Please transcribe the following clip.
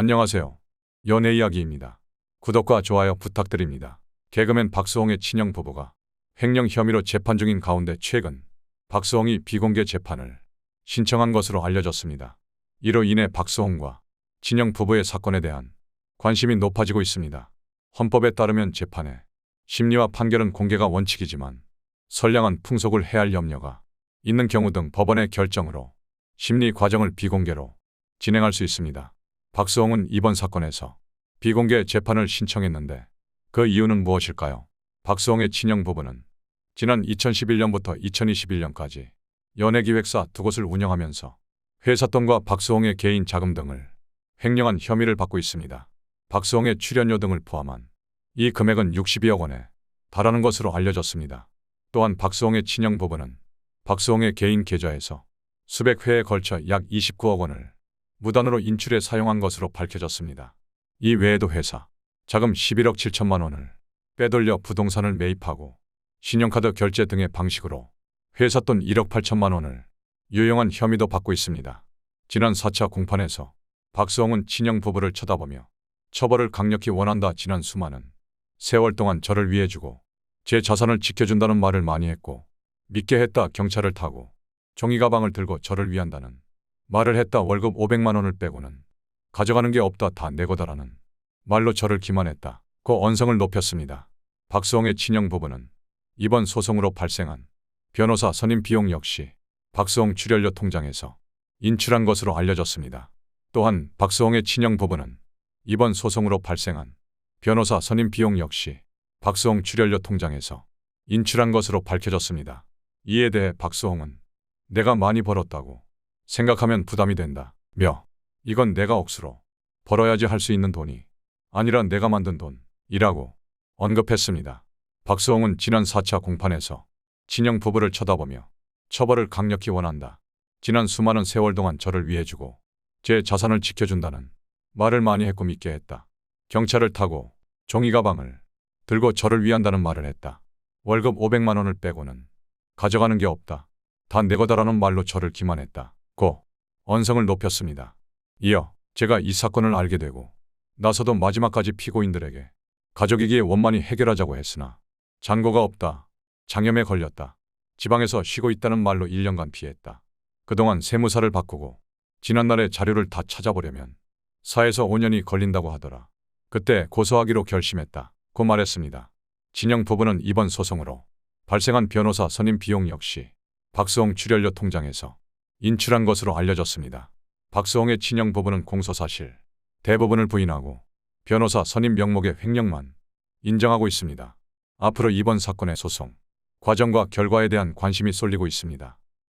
안녕하세요. 연애이야기입니다. 구독과 좋아요 부탁드립니다. 개그맨 박수홍의 친형 부부가 횡령 혐의로 재판 중인 가운데 최근 박수홍이 비공개 재판을 신청한 것으로 알려졌습니다. 이로 인해 박수홍과 친형 부부의 사건에 대한 관심이 높아지고 있습니다. 헌법에 따르면 재판의 심리와 판결은 공개가 원칙이지만 선량한 풍속을 해할 염려가 있는 경우 등 법원의 결정으로 심리 과정을 비공개로 진행할 수 있습니다. 박수홍은 이번 사건에서 비공개 재판을 신청했는데 그 이유는 무엇일까요? 박수홍의 친형 부부는 지난 2011년부터 2021년까지 연예기획사 두 곳을 운영하면서 회사 돈과 박수홍의 개인 자금 등을 횡령한 혐의를 받고 있습니다. 박수홍의 출연료 등을 포함한 이 금액은 62억 원에 달하는 것으로 알려졌습니다. 또한 박수홍의 친형 부부는 박수홍의 개인 계좌에서 수백 회에 걸쳐 약 29억 원을 무단으로 인출해 사용한 것으로 밝혀졌습니다. 이 외에도 회사 자금 11억 7천만 원을 빼돌려 부동산을 매입하고 신용카드 결제 등의 방식으로 회사 돈 1억 8천만 원을 유용한 혐의도 받고 있습니다. 지난 4차 공판에서 박수홍은 친형 부부를 쳐다보며 처벌을 강력히 원한다. 지난 수많은 세월 동안 저를 위해주고 제 자산을 지켜준다는 말을 많이 했고 믿게 했다. 경찰을 타고 종이 가방을 들고 저를 위한다는 말을 했다. 월급 500만 원을 빼고는 가져가는 게 없다. 다 내고다라는 말로 저를 기만했다. 고 언성을 높였습니다. 박수홍의 친형 부부는 이번 소송으로 발생한 변호사 선임 비용 역시 박수홍 출연료 통장에서 인출한 것으로 알려졌습니다. 또한 박수홍의 친형 부부는 이번 소송으로 발생한 변호사 선임 비용 역시 박수홍 출연료 통장에서 인출한 것으로 밝혀졌습니다. 이에 대해 박수홍은 내가 많이 벌었다고 생각하면 부담이 된다. 이건 내가 억수로 벌어야지 할 수 있는 돈이 아니라 내가 만든 돈이라고 언급했습니다. 박수홍은 지난 4차 공판에서 친형 부부를 쳐다보며 처벌을 강력히 원한다. 지난 수많은 세월 동안 저를 위해주고 제 자산을 지켜준다는 말을 많이 했고 믿게 했다. 경찰을 타고 종이 가방을 들고 저를 위한다는 말을 했다. 월급 500만 원을 빼고는 가져가는 게 없다. 다 내거다라는 말로 저를 기만했다. 고 언성을 높였습니다. 이어 제가 이 사건을 알게 되고 나서도 마지막까지 피고인들에게 가족이기에 원만히 해결하자고 했으나 잔고가 없다. 장염에 걸렸다. 지방에서 쉬고 있다는 말로 1년간 피했다. 그동안 세무사를 바꾸고 지난날의 자료를 다 찾아보려면 4에서 5년이 걸린다고 하더라. 그때 고소하기로 결심했다. 고 말했습니다. 친형 부부는 이번 소송으로 발생한 변호사 선임 비용 역시 박수홍 출연료 통장에서 인출한 것으로 알려졌습니다. 박수홍의 친형 부부는 공소사실 대부분을 부인하고 변호사 선임 명목의 횡령만 인정하고 있습니다. 앞으로 이번 사건의 소송 과정과 결과에 대한 관심이 쏠리고 있습니다.